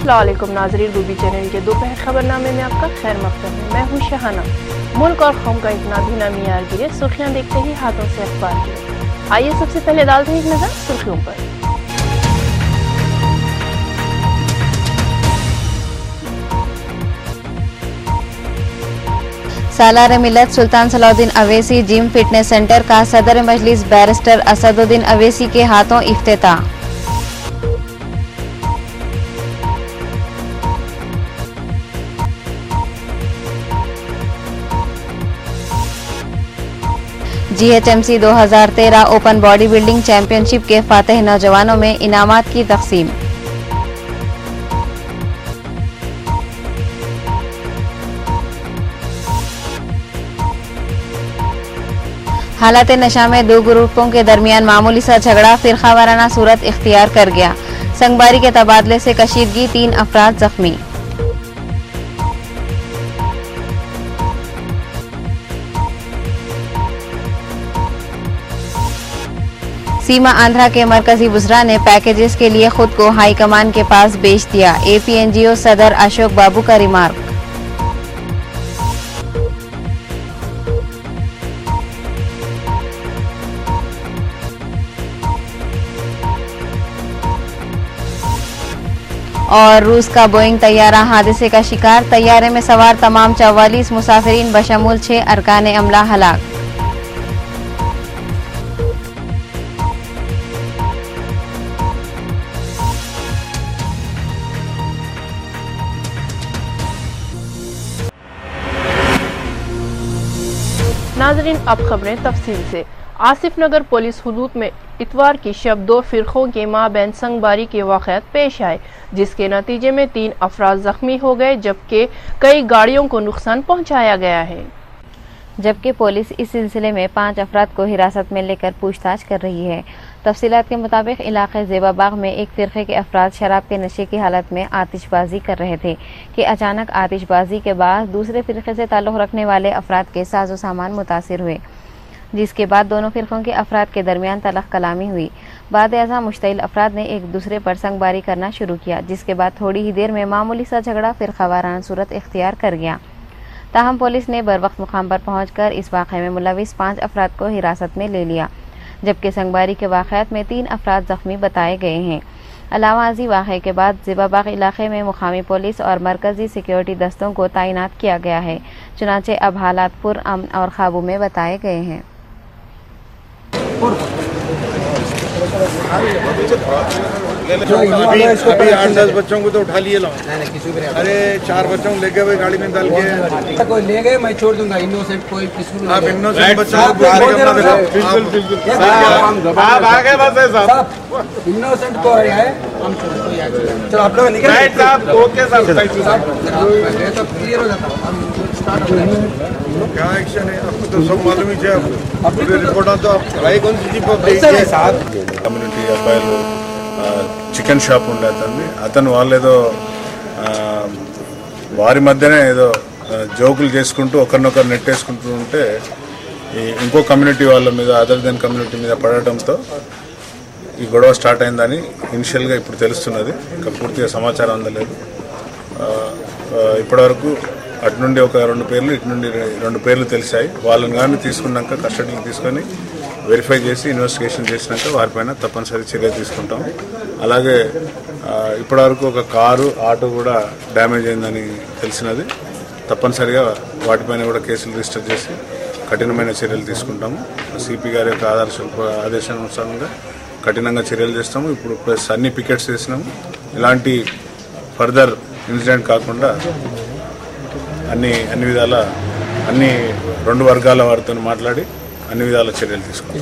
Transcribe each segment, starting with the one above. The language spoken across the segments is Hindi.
अस्सलाम वालेकुम नाज़रीन, रूबी चैनल के दोपहर खबरनामे में आपका खैर मक़दम है। मैं हूँ शहाना। मुल्क और कौम का इतना भी ना मियार गिरे, सुर्खियाँ देखते ही हाथों से अखबार गिरे। आइए सबसे पहले डालते हैं एक नज़र सुर्खियों पर। Salar Millat Sultan Salahuddin Owaisi gym fitness centre का सदर मजलिस बैरिस्टर असदुद्दीन अवैसी के हाथों इफ्तिताह। GHMC 2013 open body building championship के फातेह नौजवानों में इनामात की तकसीम। हालात नशा में दो ग्रुपों के दरमियान मामूली सा झगड़ा फिरका वाराना सूरत इख्तियार कर गया। संगबारी के तबादले से कशीदगी, 3 अफराद जख्मी। सीमा आंध्रा के मरकजी वुज़रा ने पैकेजेस के लिए खुद को हाई कमान के पास बेच दिया। APNGO सदर अशोक बाबू का रिमार्क। और रूस का बोइंग तैयारा हादसे का शिकार, तैयारे में सवार तमाम 44 मुसाफिरीन बशमूल 6 अरकान अमला हलाक। नाजरीन, अब खबरें तफसील से। आसिफ नगर पुलिस हुदूद में इतवार की शब 2 फिरकों के माबैन संगबारी के वाक़यात पेश आए, जिसके नतीजे में 3 अफराद जख्मी हो गए जबकि कई गाड़ियों को नुकसान पहुंचाया गया है। जबकि पुलिस इस सिलसिले में 5 अफराद को हिरासत में लेकर पूछताछ कर रही है। तफसीलात के मुताबिक इलाके ज़ेबाबाग में एक फ़िरक़े के अफराद शराब के नशे की हालत में आतिशबाजी कर रहे थे कि अचानक आतिशबाजी के बाद दूसरे फ़िरक़े से ताल्लुक़ रखने वाले अफराद के साजो सामान मुतासिर हुए, जिसके बाद दोनों फ़िरक़ों के अफराद के दरमियान तलख़ कलामी हुई। बाद अज़ा मुश्तइल अफराद ने एक दूसरे पर संगबारी करना शुरू किया, जिसके बाद थोड़ी ही देर में मामूली सा झगड़ा फ़िरक़ा वाराना सूरत इख्तियार कर गया। ताहम पुलिस ने बर वक्त मुकाम पर पहुंचकर इस वाक़े में मुलविस 5 अफराद को हिरासत में ले लिया, जबकि संगबारी के वाक़यात में 3 अफराद जख्मी बताए गए हैं। अलावाजी वाक़े के बाद ज़ेबाबाग इलाके में मुकामी पुलिस और मरकज़ी सिक्योरिटी दस्तों को तैनात किया गया है। चुनांचे अब हालात पुरअमन और काबू में बताए गए हैं। अभी 8-10 बच्चों को तो उठा लिए लो। अरे 4 बच्चों को लेके हुए गाड़ी में डाल के कोई ले गए, मैं छोड़ दूंगा। इनोसेंट कोई किसी आप इनोसेंट बच्चों को बिल्कुल आप आगे बस है साहब, इनोसेंट को है हम चलो आप लोग निकल राइट साहब। ओके साहब, तो क्लियर हो जाता। क्या एक्शन है आपको तो सब मालूम ही है। अब रिपोर्ट तो आप भाई कौन सी चीज साहब कम्युनिटी అబ్బాయిలు చికెన్ షాప్ ఉండే అతను వాళ్ళు ఏదో వారి మధ్యనే ఏదో జోకులు చేసుకుంటూ ఒకరినొకరు నెట్టేసుకుంటూ ఉంటే ఇంకో కమ్యూనిటీ వాళ్ళ మీద అదర్ దెన్ కమ్యూనిటీ మీద పడటంతో ఈ గొడవ స్టార్ట్ అయిందని ఇనిషియల్గా ఇప్పుడు తెలుస్తున్నది. ఇంకా పూర్తిగా సమాచారం అందలేదు. ఇప్పటివరకు అటు నుండి ఒక 2 పేర్లు, ఇటు నుండి 2 పేర్లు తెలిసాయి. వాళ్ళని కానీ తీసుకున్నాక కస్టడీకి తీసుకొని వెరిఫై చేసి ఇన్వెస్టిగేషన్ చేసినాక వారిపైన తప్పనిసరి చర్య తీసుకుంటాం. అలాగే ఇప్పటివరకు ఒక కారు, ఆటో కూడా డ్యామేజ్ అయిందని తెలిసినది. తప్పనిసరిగా వాటిపైన కూడా కేసులు రిజిస్టర్ చేసి కఠినమైన చర్యలు తీసుకుంటాము. సిపి గారి యొక్క ఆదేశానుసారంగా కఠినంగా చర్యలు చేస్తాము. ఇప్పుడు ప్లస్ అన్ని పికెట్స్ చేసినాము. ఇలాంటి ఫర్దర్ ఇన్సిడెంట్ కాకుండా అన్ని విధాల అన్ని 2 వర్గాల వారితో మాట్లాడి అన్ని విధాల చర్యలు తీసుకుంటాం.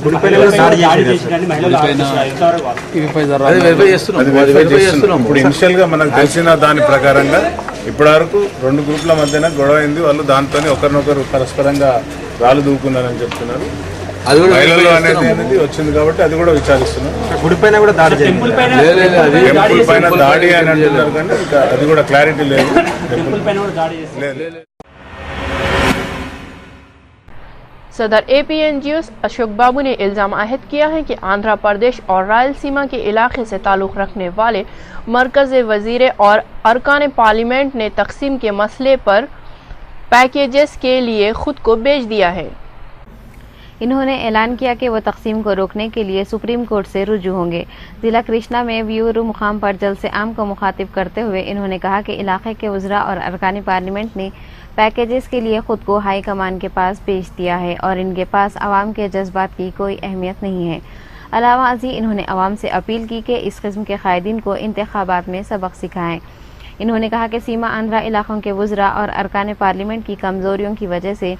ఇప్పుడు ఇనిషియల్ గా మనకు తెలిసిన దాని ప్రకారంగా ఇప్పటివరకు 2 గ్రూపుల మధ్యన గొడవ అయింది. వాళ్ళు దాంతో ఒకరినొకరు పరస్పరంగా రాళ్ళు దూకున్నారని చెప్తున్నారు. మహిళలు అనేది వచ్చింది కాబట్టి అది కూడా విచారిస్తున్నాం. గుడి పైన కూడా దాడి, టెంపుల్ పైన దాడి అని అంటున్నారు కానీ ఇంకా అది కూడా క్లారిటీ లేదు. सदर APNGOs अशोक बाबू ने इल्जाम आयद किया है कि आंध्र प्रदेश और रायलसीमा के इलाके से ताल्लुक़ रखने वाले मरकज़ी वज़ीर और अरकान पार्लियामेंट ने तकसीम के मसले पर पैकेजेस के लिए खुद को बेच दिया है। इन्होंने ऐलान किया कि वो तकसीम को रोकने के लिए सुप्रीम कोर्ट से रुजू होंगे। जिला कृष्णा में ब्यूरो मुकाम पर जलसे आम को मुखातिब करते हुए इन्होंने कहा कि इलाके के वज़रा और अरकान पार्लियामेंट ने पैकेजेस के लिए खुद को हाई कमान के पास बेच दिया है और इनके पास आवाम के जज्बात की कोई अहमियत नहीं है। अलावा अजी इन्होंने आवाम से अपील की कि इस किस्म के कायदीन को इंतखाबात में सबक सिखाएं। इन्होंने कहा कि सीमा आंध्रा इलाकों के वज़रा और अरकान पार्लियामेंट की कमज़ोरियों की वजह से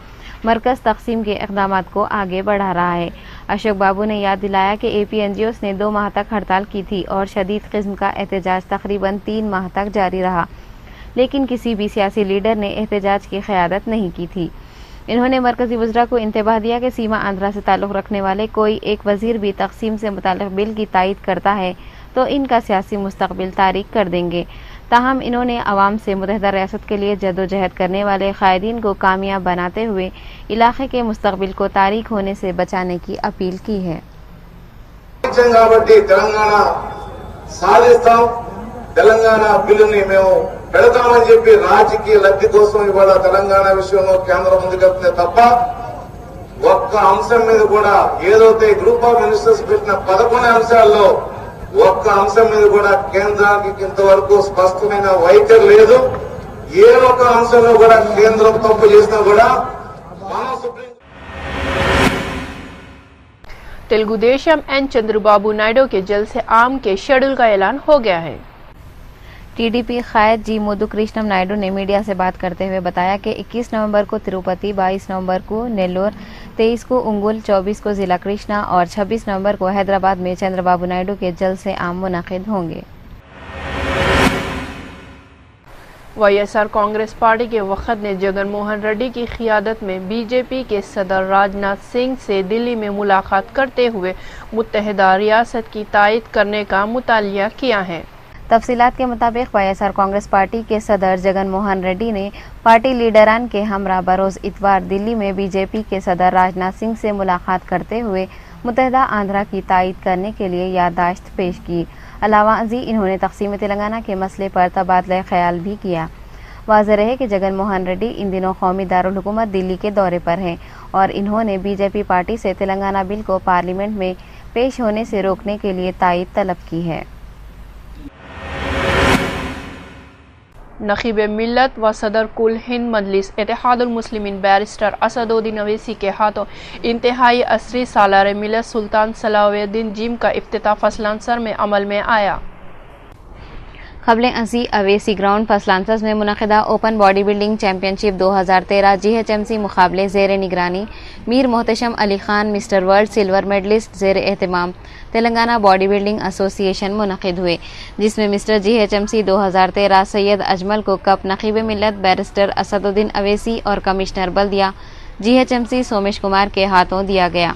मरकज़ तकसीम के इक़दामात को आगे बढ़ा रहा है। अशोक बाबू ने याद दिलाया कि APNGOs ने 2 माह तक हड़ताल की थी और शदीद किस्म का एहतजाज तकरीबन 3 माह तक जारी रहा, लेकिन किसी भी सियासी लीडर ने एहतजाज की क़यादत नहीं की थी। इन्होंने मरकज़ी वज़रा को इंतबाह दिया कि सीमा आंध्रा से ताल्लुक़ रखने वाले कोई एक वज़ीर भी तकसीम से मुताल्लिक़ बिल की तायीद करता है तो इनका सियासी मुस्तक़बिल तारीक कर देंगे। ताहम इन्होंने आवाम से मुत्तहिदा रियासत के लिए जदोजहद करने वाले कायदीन को कामयाब बनाते हुए इलाके के मुस्तक़बिल को तारीक होने से बचाने की अपील की है। తెలంగాణ బిల్లుని మేము పెడతామని చెప్పి రాజకీయ లబ్ధి కోసం ఇవాళ తెలంగాణ విషయంలో కేంద్రం ముందుకెళ్తుంది తప్ప ఒక్క అంశం మీద కూడా ఏదైతే గ్రూప్ ఆఫ్ మినిస్టర్స్ పెట్టిన 11 అంశాల్లో ఒక్క అంశం మీద కూడా కేంద్రానికి ఇంతవరకు స్పష్టమైన వైఖరి లేదు। ఏ ఒక్క అంశంలో కూడా కేంద్రం తప్పు చేసినా కూడా మనం సుప్రీం तेलुगु देशम N चंद्रबाबू नायडू के जलसे आम के शेड्यूल का ऐलान हो गया है। TDP कायद जी मुदु कृष्णम नायडू ने मीडिया से बात करते हुए बताया कि 21 नवंबर को तिरुपति, 22 नवंबर को नेल्लोर, 23 को उंगुल, 24 को जिला कृष्णा और 26 नवंबर को हैदराबाद में चंद्रबाबू नायडू के जलसे आम मुनाकिद होंगे। YSR कांग्रेस पार्टी के वफद ने जगन मोहन रेड्डी की क़ियादत में BJP के सदर राजनाथ सिंह से दिल्ली में मुलाकात करते हुए मुत्तहिदा रियासत की तायीद करने का मुतालिया किया है। तफसीलात के मुताबिक YSR कांग्रेस पार्टी के सदर जगन मोहन रेड्डी ने पार्टी लीडरान के हमरा बरोज़ इतवार दिल्ली में BJP के सदर राजनाथ सिंह से मुलाकात करते हुए मुत्तहिदा आंध्रा की तायीद करने के लिए याददाश्त पेश की। अलावा अजी इन्होंने तक़सीम तेलंगाना के मसले पर तबादला ख्याल भी किया। वाज़ेह रहे कि जगन मोहन रेड्डी इन दिनों कौमी दारुल हुकूमत दिल्ली के दौरे पर हैं और इन्होंने BJP पार्टी से तेलंगाना बिल को पार्लियामेंट में पेश होने से रोकने के लिए तायीद तलब की है। नखीब मिल्लत व सदर कुल हिंद मजलिस इत्तेहादुल मुस्लिमीन बैरिस्टर असदुद्दीन अवैसी के हाथों इंतहाई असरी सालारे मिलत सुल्तान सलाहुद्दीन जिम का इफ्तिताह फसलांसर में अमल में आया। क़ब्ले अज़ी अवेसी ग्राउंड फसलांसस में मुनक़िदा open body building championship 2013 GHMC मुकाबले ज़ेर निगरानी Mir Mohtasham Ali Khan mister world silver medallist ज़ेर एहतमाम तेलंगाना बॉडी बिल्डिंग एसोसिएशन मुनक़िद हुए, जिसमें मिस्टर GHMC 2013 सैयद अजमल को कप नक़ीब मिल्लत बैरिस्टर असदुद्दीन अवैसी और कमिश्नर बल्दिया GHMC सोमेश कुमार के हाथों दिया गया।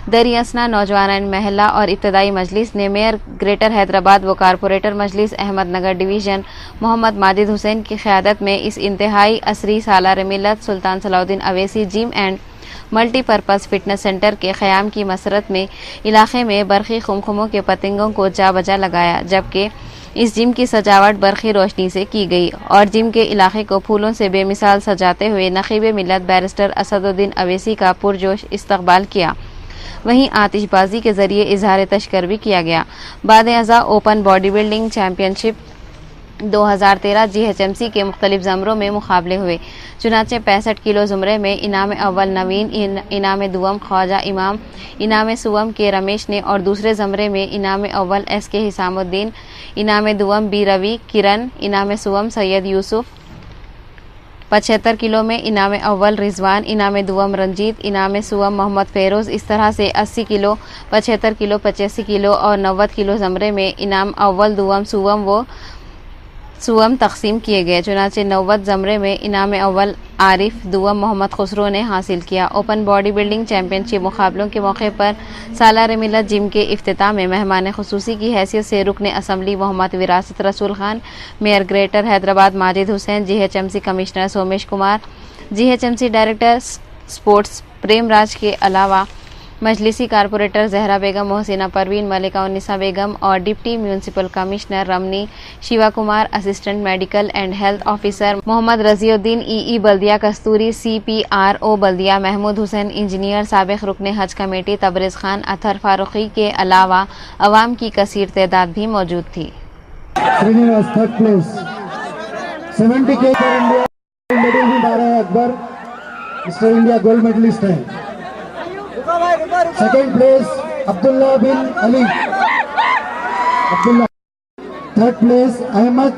दरियासना नौजवान महला और इब्तदाई मजलिस ने मेयर ग्रेटर हैदराबाद व कारपोरेटर मजलिस अहमदनगर डिवीज़न मोहम्मद माजिद हुसैन की क़यादत में इस इंतहाई असरी Salar Millat Sultan Salahuddin Owaisi gym and multipurpose fitness centre के क़याम की मसरत में इलाके में बरक़ी खुमखुमों के पतंगों को जा बजा लगाया, जबकि इस जिम की सजावट बरक़ी रोशनी से की गई और जिम के इलाके को फूलों से बेमिसाल सजाते हुए नक़ीब मिल्लत बैरिस्टर असदुद्दीन अवैसी का पुरजोश इस्तकबाल किया। वहीं आतिशबाजी के जरिए इजहार तशक्कुर भी किया गया। बाद-ए-अज़ा open body building championship 2013 GHMC के मुख्तलिफ ज़मरों में मुकाबले हुए। चुनाचे 65 किलो ज़ुमरे में इनाम अव्वल नवीन, इनाम दुवम ख्वाजा इमाम, इनाम सुवम के रमेश ने और दूसरे ज़मरे में इनाम अव्वल SK हिसामुद्दीन, इनाम दुवम बी रवि किरण, इनाम सुवम सैयद यूसुफ। 75 किलो में इनाम अव्वल रिजवान, इनाम दुवम रंजीत, इनाम सुवम मोहम्मद फेरोज़। इस तरह से 80 किलो, 75 किलो, 85 किलो और 90 किलो ज़मरे में इनाम अव्वल दुवम सुवम व सुवम तकसीम किए गए। चुनाचे 90 ज़मरे में इनाम अव्वल आरिफ दुवम मोहम्मद खुसरो ने हासिल किया। ओपन बॉडी बिल्डिंग चैम्पियनशिप मुकाबलों के मौके पर सालार मिल्लत जिम के इफ्तिताह में मेहमान खुसूसी की हैसियत से रुकन assembly Mohammed Virasat Rasool Khan, mayor greater Hyderabad Majid Hussain, GHMC commissioner Somesh Kumar, GHMC director sports Premraj के अलावा मजलिसी कारपोरेटर जहरा बेगम, मोहसिना परवीन, मलिका उन्निसा बेगम और deputy municipal commissioner Ramani Shiva Kumar, assistant medical and health officer Mohammed Raziuddin, EE बल्दिया कस्तूरी, CPRO बल्दिया महमूद हुसैन, इंजीनियर साबिक रुकने हज कमेटी तबरेज खान, अतहर फारूकी के अलावा अवाम की कसीर तादाद भी मौजूद थी। Srinivas third place 70K for India, medal आ रहा है Akbar, mister India gold medallist है। Second place Abdullah bin Ali, Abdullah. Third place Ahmad